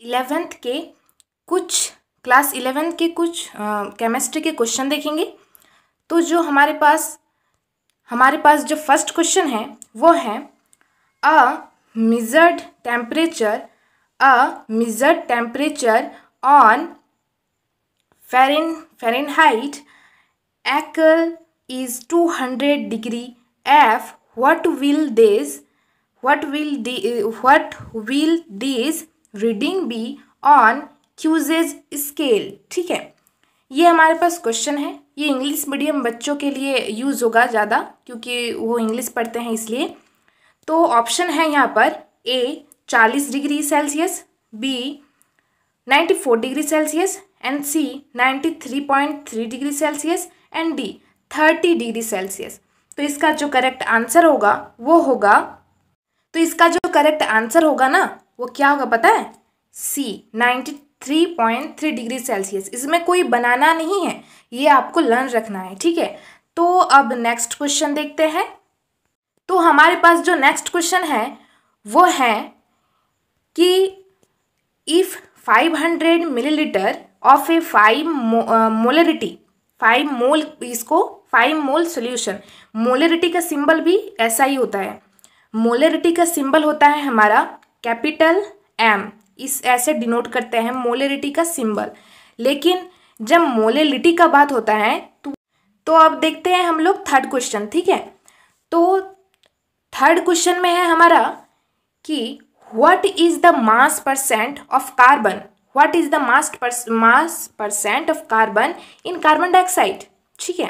11th के कुछ class 11 के कुछ केमिस्ट्री के क्वेश्चन देखेंगे। तो जो हमारे पास जो फर्स्ट क्वेश्चन है वो है अ measured temperature on Fahrenheit is 200 degree F. What will this reading be on Cuise's scale? ठीक है, ये हमारे पास क्वेश्चन है। ये इंग्लिश मीडियम बच्चों के लिए यूज़ होगा ज़्यादा, क्योंकि वो इंग्लिश पढ़ते हैं इसलिए। तो ऑप्शन है यहाँ पर A 40 degree Celsius, B 94 degree Celsius, and C 93.3 degree Celsius, and D 30 degree Celsius. तो इसका जो करेक्ट आंसर होगा ना वो क्या होगा पता है? सी 93.3 डिग्री सेल्सियस। इसमें कोई बनाना नहीं है, ये आपको लर्न रखना है, ठीक है। तो अब नेक्स्ट क्वेश्चन देखते हैं। तो हमारे पास जो नेक्स्ट क्वेश्चन है वो है कि if 500 millilitre of A 5 mole solution, molarity का सिंबल भी ऐसा ही होता है। मोलरिटी का सिंबल होता है हमारा कैपिटल एम, इस ऐसे डिनोट करते हैं मोलरिटी का सिंबल। लेकिन जब मोलरिटी का बात होता है तो अब देखते हैं हम लोग थर्ड क्वेश्चन, ठीक है। तो थर्ड क्वेश्चन में है हमारा कि what is the mass percent of carbon, what is the mass percent of carbon in carbon dioxide, ठीक है।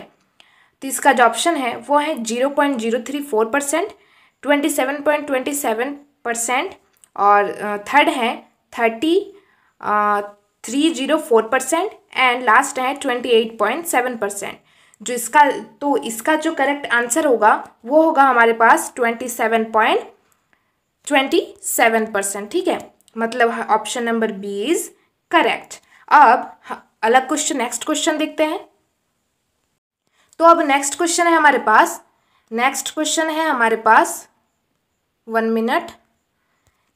तो इसका जो ऑप्शन है वो है 0.034%, 27.27%, और थर्ड है 304%, एंड लास्ट है 28.7%। इसका जो करेक्ट आंसर होगा वो होगा हमारे पास 27.27%, ठीक है। मतलब option number B is correct. अब अलग क्वेश्चन, नेक्स्ट क्वेश्चन देखते हैं। तो अब नेक्स्ट क्वेश्चन है हमारे पास 1 मिनट।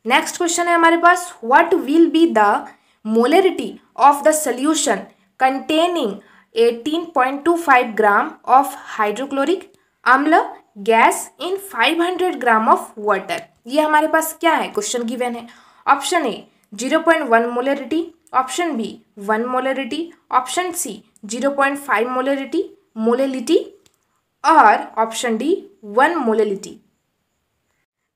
नेक्स्ट क्वेश्चन है हमारे पास what will be the molarity of the solution containing 18.25 gram of hydrochloric अम्ल gas in 500 gram of water. ये हमारे पास क्या है, क्वेश्चन गिवन है। Option A 0.1 molarity, option B 1 molarity, option C 0.5 molarity, और ऑप्शन डी 1 मोलरिटी।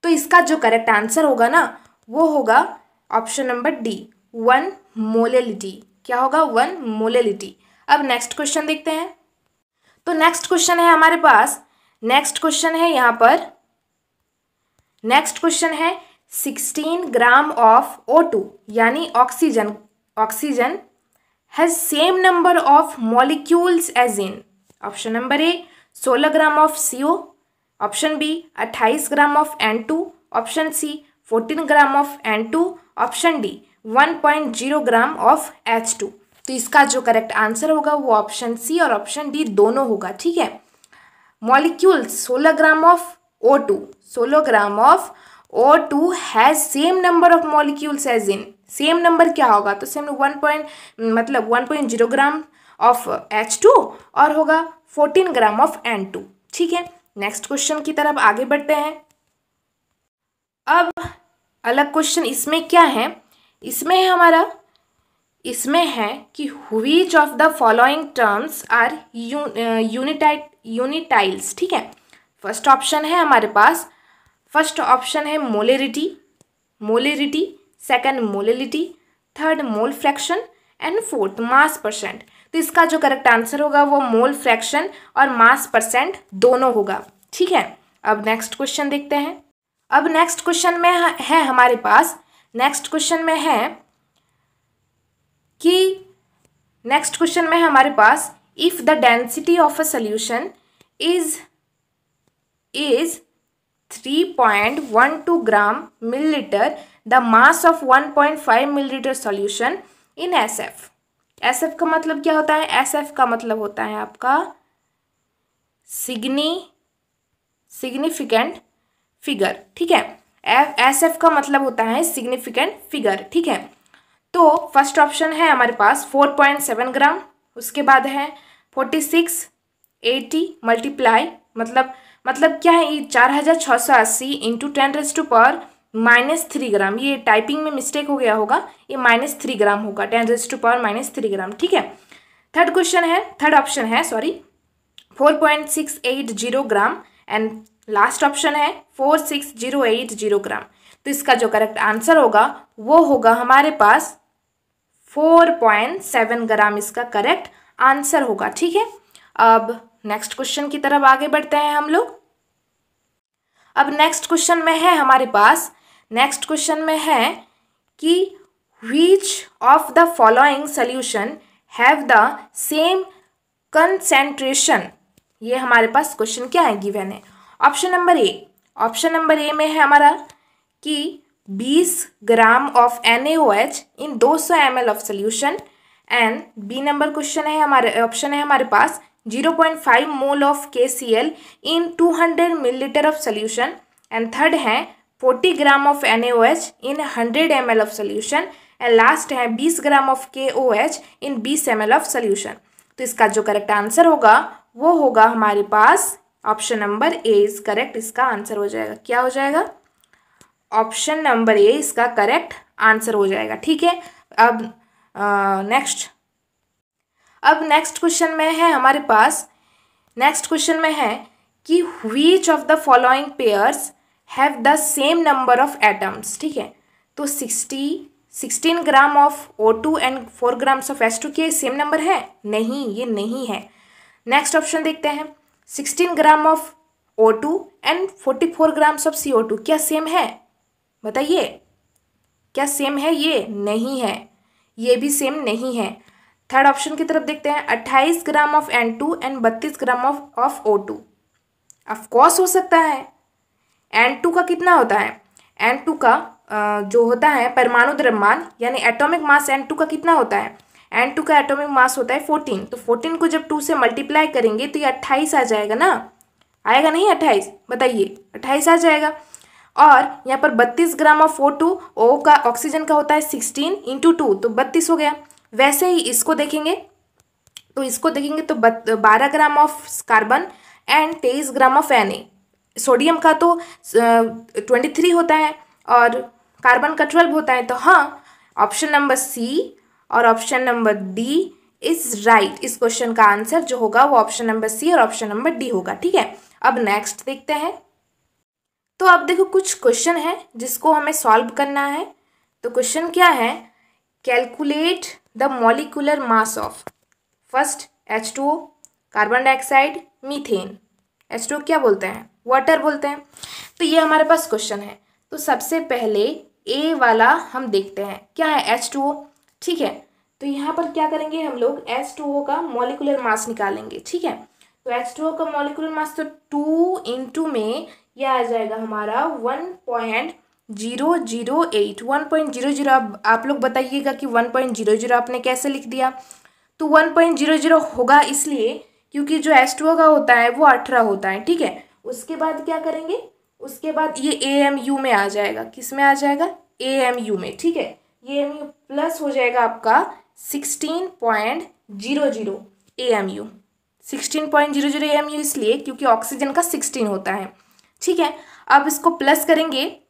तो इसका जो करेक्ट आंसर होगा ना वो होगा ऑप्शन नंबर डी 1 मोलरिटी। क्या होगा? 1 मोलरिटी। अब नेक्स्ट क्वेश्चन देखते हैं। तो नेक्स्ट क्वेश्चन है हमारे पास, नेक्स्ट क्वेश्चन है यहाँ पर, नेक्स्ट क्वेश्चन है 16 ग्राम ऑफ O2 यानी oxygen has same number of molecules as in. Option number A 16 gram of CO, option B 28 gram of N2, option C 14 gram of N2, option D 1.0 gram of H2। तो इसका जो correct answer होगा वो option C और option D दोनों होगा, ठीक है। Molecules 16 gram of O2 has same number of molecules as in. Same number क्या होगा? तो सेम 1.0 ग्राम ऑफ H2 और होगा 14 ग्राम ऑफ N2, ठीक है। नेक्स्ट क्वेश्चन की तरफ आगे बढ़ते हैं। अब अलग क्वेश्चन इसमें क्या है, इसमें है कि which of the following terms are unitless, ठीक है। फर्स्ट ऑप्शन है हमारे पास, फर्स्ट ऑप्शन है molarity, second molarity, third mole fraction, and fourth mass percent. तो इसका जो करेक्ट आंसर होगा वो मोल फ्रैक्शन और मास परसेंट दोनों होगा, ठीक है। अब नेक्स्ट क्वेश्चन देखते हैं। अब नेक्स्ट क्वेश्चन में है हमारे पास, नेक्स्ट क्वेश्चन में हमारे पास if the density of a solution is 3.12 gram millilitre, the mass of 1.5 millilitre solution in SF। SF का मतलब क्या होता है? SF का मतलब होता है आपका सिग्निफिकेंट फिगर, ठीक है। SF का मतलब होता है सिग्निफिकेंट फिगर, ठीक है। तो फर्स्ट ऑप्शन है हमारे पास 4.7 ग्राम, उसके बाद है 4680 मल्टीप्लाई मतलब क्या है, ये 4680 इंटू 10⁻³ ग्राम। ये टाइपिंग में मिस्टेक हो गया होगा, ये -3 ग्राम होगा, 10⁻³ ग्राम, ठीक है। थर्ड ऑप्शन है 4.680 ग्राम एंड लास्ट ऑप्शन है 46080 ग्राम। तो इसका जो करेक्ट आंसर होगा वो होगा हमारे पास 4.7 ग्राम, इसका करेक्ट आंसर होगा, ठीक है। अब नेक्स्ट क्वेश्चन की तरफ आगे बढ़ते हैं हम लोग। अब नेक्स्ट क्वेश्चन में है हमारे पास, नेक्स्ट क्वेश्चन में है कि which of the following solution have the same concentration। ये हमारे पास क्वेश्चन क्या है, गिवन है। ऑप्शन नंबर ए में है हमारा कि 20 gram of NaOH in 200 ml of solution, and B number question है हमारे ऑप्शन है हमारे पास 0.5 mole of KCl in 200 millilitre of solution, and third है 40 gram of NaOH in 100 ml of solution, and last है 20 gram of KOH in 20 ml of solution. तो इसका जो करेक्ट आंसर होगा वो होगा हमारे पास option number A is correct, इसका आंसर हो जाएगा। क्या हो जाएगा? ऑप्शन नंबर ए इसका करेक्ट आंसर हो जाएगा, ठीक है। अब नेक्स्ट क्वेश्चन में है हमारे पास, नेक्स्ट क्वेश्चन में है कि which of the following pairs have the same number of atoms, ठीक है। तो 16 gram of O2 and 4 grams of H2 के सेम नंबर है? नहीं, ये नहीं है। नेक्स्ट ऑप्शन देखते हैं, 16 gram of O2 and 44 grams of CO2 क्या सेम है? बताइए, क्या सेम है? ये नहीं है, ये भी सेम नहीं है। थर्ड ऑप्शन की तरफ देखते हैं, 28 gram of N2 and 32 gram of O2। Of course हो सकता है। N2 का कितना होता है? N2 का जो होता है परमाणु द्रव्यमान यानी एटॉमिक मास N2 का कितना होता है? N2 का एटॉमिक मास होता है 14। तो 14 को जब 2 से मल्टीप्लाई करेंगे तो ये 28 आ जाएगा ना, आएगा नहीं 28? बताइए, 28 आ जाएगा। और यहाँ पर 32 ग्राम ऑफ O2, O का ऑक्सीजन का होता है 16 इंटू 2 तो 32 हो गया। वैसे ही इसको देखेंगे तो 12 gram of carbon and 23 gram of Na। Sodium का तो 23 होता है और कार्बन का 12 होता है। तो हाँ, ऑप्शन नंबर सी और option number D is right. इस क्वेश्चन का आंसर जो होगा वो ऑप्शन नंबर सी और ऑप्शन नंबर डी होगा, ठीक है। अब नेक्स्ट देखते हैं। तो अब देखो, कुछ क्वेश्चन है जिसको हमें सॉल्व करना है। तो क्वेश्चन क्या है? Calculate the molecular mass of first H2O, carbon dioxide, methane. H2O क्या बोलते हैं? वाटर बोलते हैं। तो ये हमारे पास क्वेश्चन है। तो सबसे पहले ए वाला हम देखते हैं, क्या है? H2O, ठीक है। तो यहाँ पर क्या करेंगे हम लोग? H2O का मॉलिक्यूलर मास निकालेंगे, ठीक है। तो H2O का मॉलिक्यूलर मास तो 2 इंटू में यह आ जाएगा हमारा 1.008। 1.00 आप लोग बताइएगा कि 1.00 आपने कैसे लिख दिया? तो 1.00 होगा इसलिए क्योंकि जो H2O का होता है वो 18 होता है, ठीक है। उसके बाद क्या करेंगे? उसके बाद ये AMU में आ जाएगा। किस में आ जाएगा? AMU में, ठीक है। AMU प्लस हो जाएगा आपका 16.00 AMU। 16.00 AMU इसलिए क्योंकि ऑक्सीजन का 16 होता है, ठीक है। अब इसको प्लस करेंगे,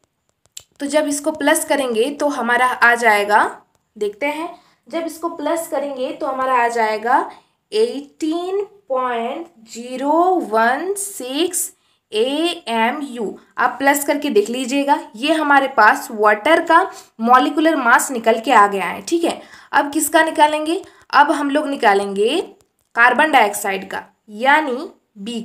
तो जब इसको प्लस करेंगे तो हमारा आ जाएगा, देखते हैं, जब इसको प्लस करेंगे तो हमारा आ जाएगा 18.016 AMU। आप प्लस करके देख लीजिएगा, ये हमारे पास वाटर का मॉलिक्यूलर मास निकल के आ गया है, ठीक है। अब किसका निकालेंगे? अब हम लोग निकालेंगे कार्बन डाइऑक्साइड का, यानी बी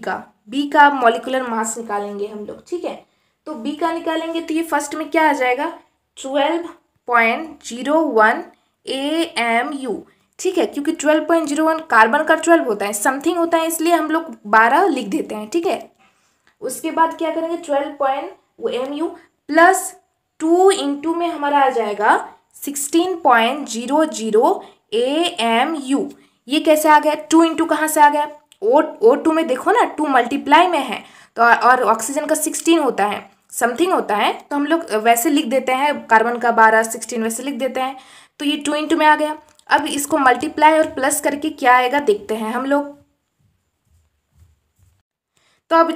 का मॉलिक्यूलर मास निकालेंगे हम लोग, ठीक है। तो बी का निकालेंगे तो ये फर्स्ट में क्या आ जाएगा? 12.01 AMU, ठीक है। क्योंकि 12.01 कार्बन का 12 होता है, समथिंग होता है, इसलिए हम लोग 12 लिख देते हैं, ठीक है। उसके बाद क्या करेंगे? 12.AMU प्लस 2 इंटू में हमारा आ जाएगा 16.00 AMU। ये कैसे आ गया? 2 इंटू कहाँ से आ गया? O2 में देखो ना, 2 मल्टीप्लाई में है तो, और ऑक्सीजन का 16 होता है, समथिंग होता है, तो हम लोग वैसे लिख देते हैं, कार्बन का 12 16 वैसे लिख देते हैं। तो ये 2 इंटू में आ गया। अब इसको मल्टीप्लाई और प्लस करके क्या आएगा देखते हैं हम लोग। तो अब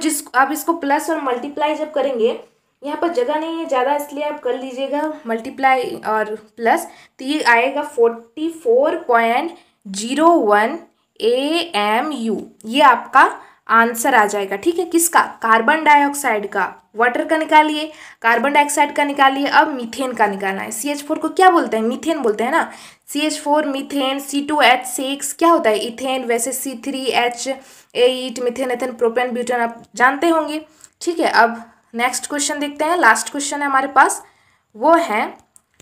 इसको प्लस और मल्टीप्लाई जब करेंगे, यहाँ पर जगह नहीं है ज़्यादा इसलिए आप कर लीजिएगा मल्टीप्लाई और प्लस, तो ये आएगा 44.01 AMU। ये आपका आंसर आ जाएगा। ठीक है, किसका? कार्बन डाइऑक्साइड का। वाटर का निकालिए, कार्बन डाइऑक्साइड का निकालिए, अब मीथेन का निकालना है। CH4 को क्या बोलते हैं? मीथेन बोलते हैं ना। CH4 मीथेन, C2H6 क्या होता है? इथेन। वैसे C3H8 methane, ethane, propane, butane आप जानते होंगे। ठीक है, अब नेक्स्ट क्वेश्चन देखते हैं। लास्ट क्वेश्चन है हमारे पास, वो है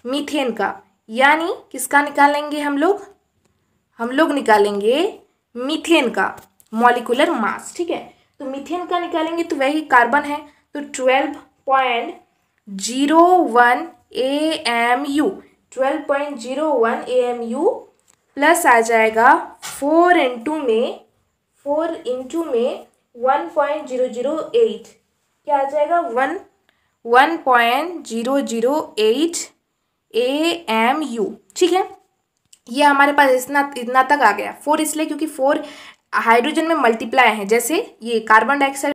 मीथेन का, यानी किसका निकालेंगे हम लोग निकालेंगे मीथेन का मॉलिक्यूलर मास। ठीक है, तो मीथेन का निकालेंगे तो वही कार्बन है, तो 12.01 AMU, 12.01 AMU प्लस आ जाएगा 4 इंटू में 1.008, क्या आ जाएगा? 1.008 AMU। ठीक है, ये हमारे पास इतना तक आ गया। 4 इसलिए क्योंकि 4 हाइड्रोजन में मल्टीप्लाई है, जैसे ये कार्बन डाइऑक्साइड